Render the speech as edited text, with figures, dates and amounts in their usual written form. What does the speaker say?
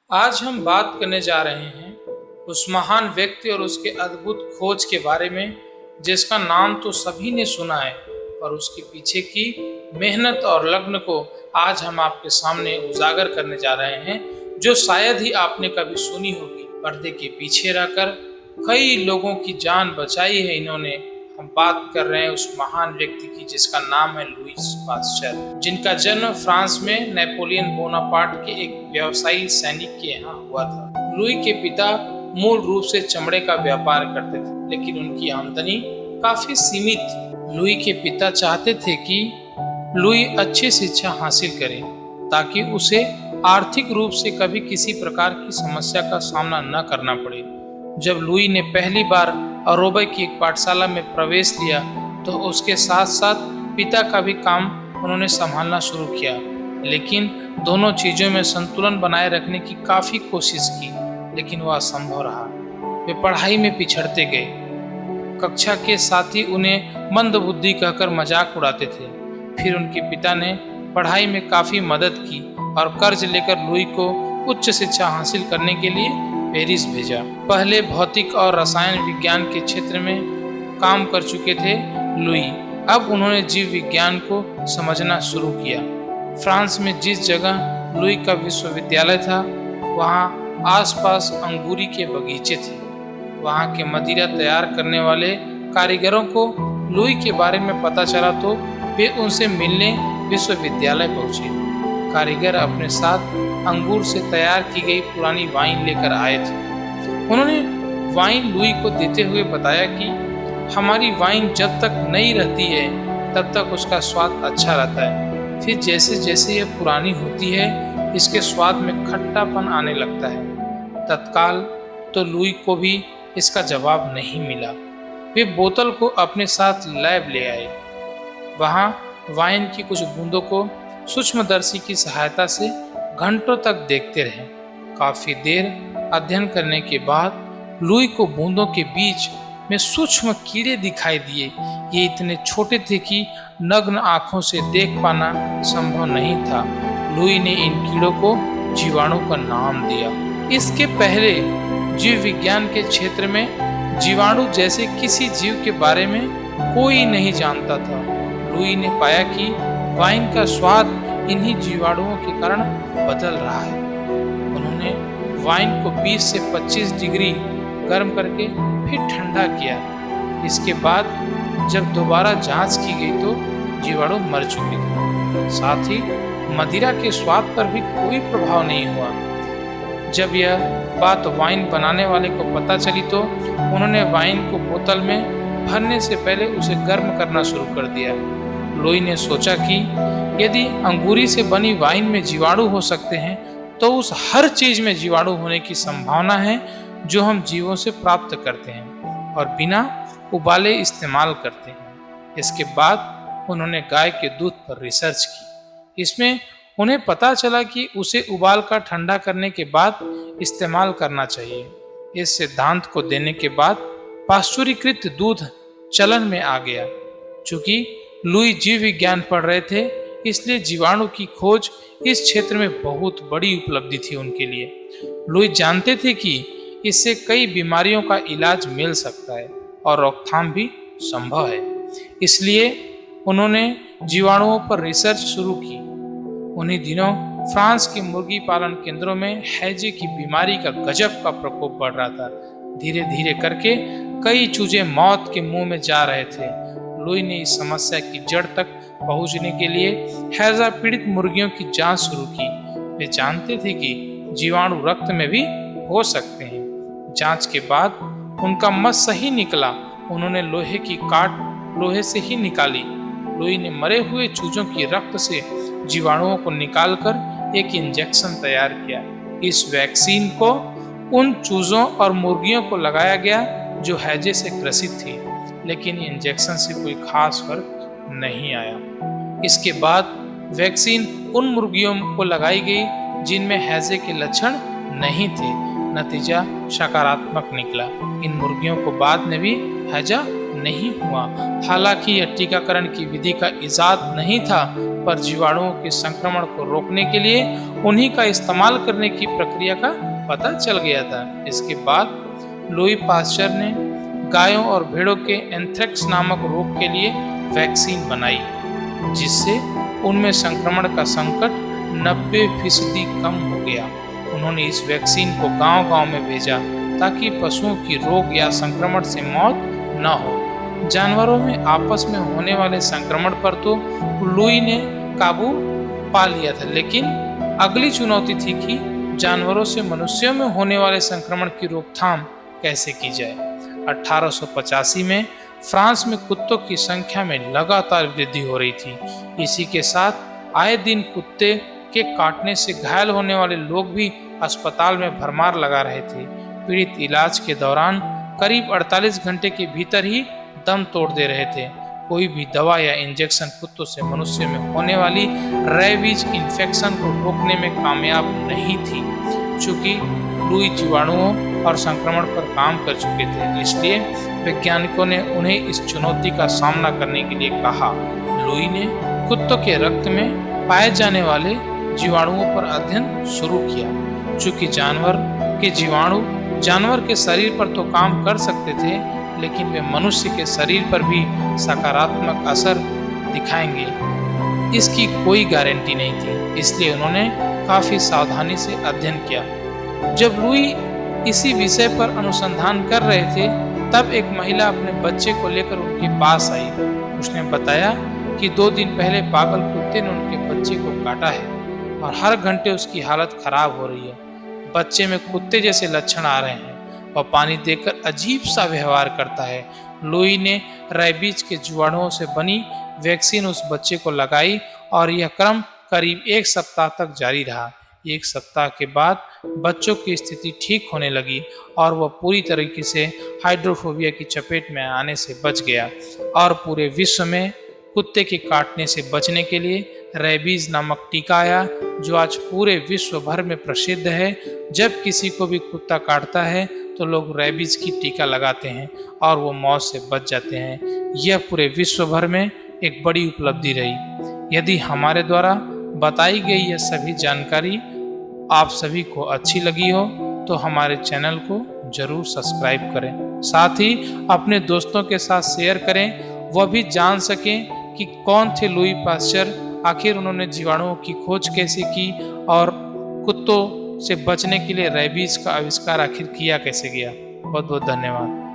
आज हम बात करने जा रहे हैं उस महान व्यक्ति और उसके अद्भुत खोज के बारे में जिसका नाम तो सभी ने सुना है, पर उसके पीछे की मेहनत और लगन को आज हम आपके सामने उजागर करने जा रहे हैं, जो शायद ही आपने कभी सुनी होगी। पर्दे के पीछे रहकर कई लोगों की जान बचाई है इन्होंने। हम बात कर रहे हैं उस महान व्यक्ति की जिसका नाम है लुईस पास्चर, जिनका जन्म फ्रांस में नेपोलियन बोनापार्ट के एक व्यवसायी सैनिक के यहाँ हुआ था। लुई के पिता मूल रूप से चमड़े का व्यापार करते थे, लेकिन उनकी आमदनी काफी सीमित थी। लुई के पिता चाहते थे कि लुई अच्छी शिक्षा हासिल करे ताकि उसे आर्थिक रूप से कभी किसी प्रकार की समस्या का सामना न करना पड़े। जब लुई ने पहली बार अरोबे की एक पाठशाला में प्रवेश लिया तो उसके साथ साथ पिता का भी काम उन्होंने संभालना शुरू किया, लेकिन दोनों चीजों में संतुलन बनाए रखने की काफी कोशिश की, लेकिन वह असंभव रहा। वे पढ़ाई में पिछड़ते गए। कक्षा के साथी उन्हें मंदबुद्धि कहकर मजाक उड़ाते थे। फिर उनके पिता ने पढ़ाई में काफी मदद की और कर्ज लेकर लुई को उच्च शिक्षा हासिल करने के लिए पेरिस भेजा। पहले भौतिक और रसायन विज्ञान के क्षेत्र में काम कर चुके थे लुई, अब उन्होंने जीव विज्ञान को समझना शुरू किया। फ्रांस में जिस जगह लुई का विश्वविद्यालय था, वहाँ आसपास अंगूरी के बगीचे थे। वहाँ के मदिरा तैयार करने वाले कारीगरों को लुई के बारे में पता चला तो वे उनसे मिलने विश्वविद्यालय पहुंचे। कारीगर अपने साथ अंगूर से तैयार की गई पुरानी वाइन लेकर आए थे। उन्होंने वाइन लुई को देते हुए बताया कि हमारी वाइन जब तक नई रहती है तब तक उसका स्वाद अच्छा रहता है, फिर जैसे जैसे यह पुरानी होती है इसके स्वाद में खट्टापन आने लगता है। तत्काल तो लुई को भी इसका जवाब नहीं मिला। वे बोतल को अपने साथ लैब ले आए। वहाँ वाइन की कुछ बूंदों को सूक्ष्मदर्शी की सहायता से घंटों तक देखते रहे। काफी देर अध्ययन करने के बाद लुई को बूंदों के बीच में सूक्ष्म कीड़े दिखाई दिए। ये इतने छोटे थे कि नग्न आंखों से देख पाना संभव नहीं था। लुई ने इन कीड़ों को जीवाणु का नाम दिया। इसके पहले जीव विज्ञान के क्षेत्र में जीवाणु जैसे किसी जीव के बारे में कोई नहीं जानता था। लुई ने पाया कि वाइन का स्वाद इन्हीं जीवाणुओं के कारण बदल रहा है। उन्होंने वाइन को 20 से 25 डिग्री गर्म करके फिर ठंडा किया। इसके बाद जब दोबारा जांच की गई तो जीवाणु मर चुके थे। साथ ही मदिरा के स्वाद पर भी कोई प्रभाव नहीं हुआ। जब यह बात वाइन बनाने वाले को पता चली तो उन्होंने वाइन को बोतल में भरने से पहले उसे गर्म करना शुरू कर दिया। लुई ने सोचा कि यदि अंगूरी से बनी वाइन में जीवाणु हो सकते हैं तो उस हर चीज में जीवाणु होने की संभावना है जो हम जीवों से प्राप्त करते हैं और बिना उबाले इस्तेमाल करते हैं। इसके बाद उन्होंने गाय के दूध पर रिसर्च की। इसमें उन्हें पता चला कि उसे उबाल कर ठंडा करने के बाद इस्तेमाल करना चाहिए। इस सिद्धांत को देने के बाद पाश्चुरीकृत दूध चलन में आ गया। चूंकि लुई जीव विज्ञान पढ़ रहे थे, इसलिए जीवाणु की खोज इस क्षेत्र में बहुत बड़ी उपलब्धि थी उनके लिए। लुई जानते थे कि इससे कई बीमारियों का इलाज मिल सकता है और रोकथाम भी संभव है। इसलिए उन्होंने जीवाणुओं पर रिसर्च शुरू की। उन्हीं दिनों फ्रांस के मुर्गी पालन केंद्रों में हैजे की बीमारी का गजब का प्रकोप बढ़ रहा था। धीरे धीरे करके कई चूजे मौत के मुंह में जा रहे थे। लुई ने इस समस्या की जड़ तक पहुंचने के लिए हैजा पीड़ित मुर्गियों की जांच शुरू की। वे जानते थे कि जीवाणु रक्त में भी हो सकते हैं। जांच के बाद उनका मत सही निकला। उन्होंने लोहे की काट लोहे से ही निकाली। लुई ने मरे हुए चूजों की रक्त से जीवाणुओं को निकालकर एक इंजेक्शन तैयार किया। इस वैक्सीन को उन चूजों और मुर्गियों को लगाया गया जो हैजे से ग्रसित थी, लेकिन इंजेक्शन से कोई खास फर्क नहीं आया। इसके बाद वैक्सीन उन मुर्गियों को लगाई गई जिनमें हैजे के लक्षण नहीं थे। नतीजा सकारात्मक निकला। इन मुर्गियों को बाद में भी हैजा नहीं हुआ। हालांकि यह टीकाकरण की विधि का इजाद नहीं था, पर जीवाणुओं के संक्रमण को रोकने के लिए उन्हीं का इस्तेमाल करने की प्रक्रिया का पता चल गया था। इसके बाद लुई पास्चर ने गायों और भेड़ों के एंथ्रेक्स नामक रोग के लिए वैक्सीन बनाई, जिससे उनमें संक्रमण का संकट 90% कम हो गया। उन्होंने इस वैक्सीन को गांव-गांव में भेजा ताकि पशुओं की रोग या संक्रमण से मौत न हो। जानवरों में आपस में होने वाले संक्रमण पर तो लुई ने काबू पा लिया था, लेकिन अगली चुनौती थी कि जानवरों से मनुष्यों में होने वाले संक्रमण की रोकथाम कैसे की जाए। 1885 में फ्रांस में कुत्तों की संख्या में लगातार वृद्धि हो रही थी। इसी के साथ आए दिन कुत्ते के काटने से घायल होने वाले लोग भी अस्पताल में भरमार लगा रहे थे। पीड़ित इलाज के दौरान करीब 48 घंटे के भीतर ही दम तोड़ दे रहे थे। कोई भी दवा या इंजेक्शन कुत्तों से मनुष्य में होने वाली रेबीज इन्फेक्शन को रोकने में कामयाब नहीं थी। चूंकि लुई जीवाणुओं और संक्रमण पर काम कर चुके थे, इसलिए वैज्ञानिकों ने उन्हें इस चुनौती का सामना करने के लिए कहा। लुई ने कुत्तों के रक्त में पाए जाने वाले जीवाणुओं पर अध्ययन शुरू किया। चूंकि जानवर के जीवाणु जानवर के शरीर पर तो काम कर सकते थे, लेकिन वे मनुष्य के शरीर पर भी सकारात्मक असर दिखाएंगे, इसकी कोई गारंटी नहीं थी। इसलिए उन्होंने काफी सावधानी से अध्ययन किया। जब लुई इसी विषय पर अनुसंधान कर रहे थे, तब एक महिला अपने बच्चे को लेकर उनके पास आई। उसने बताया कि 2 दिन पहले पागल कुत्ते ने उनके बच्चे को काटा है और हर घंटे उसकी हालत खराब हो रही है। बच्चे में कुत्ते जैसे लक्षण आ रहे हैं और पानी देकर अजीब सा व्यवहार करता है। लुई ने रेबीज के जीवाणुओं से बनी वैक्सीन उस बच्चे को लगाई और यह क्रम करीब 1 सप्ताह तक जारी रहा। 1 सप्ताह के बाद बच्चों की स्थिति ठीक होने लगी और वह पूरी तरीके से हाइड्रोफोबिया की चपेट में आने से बच गया और पूरे विश्व में कुत्ते के काटने से बचने के लिए रेबीज नामक टीका आया, जो आज पूरे विश्व भर में प्रसिद्ध है। जब किसी को भी कुत्ता काटता है तो लोग रेबीज की टीका लगाते हैं और वो मौत से बच जाते हैं। यह पूरे विश्व भर में एक बड़ी उपलब्धि रही। यदि हमारे द्वारा बताई गई यह सभी जानकारी आप सभी को अच्छी लगी हो तो हमारे चैनल को जरूर सब्सक्राइब करें। साथ ही अपने दोस्तों के साथ शेयर करें, वह भी जान सकें कि कौन थे लुई पास्चर, आखिर उन्होंने जीवाणुओं की खोज कैसे की और कुत्तों से बचने के लिए रेबीज का आविष्कार आखिर किया कैसे गया। बहुत बहुत धन्यवाद।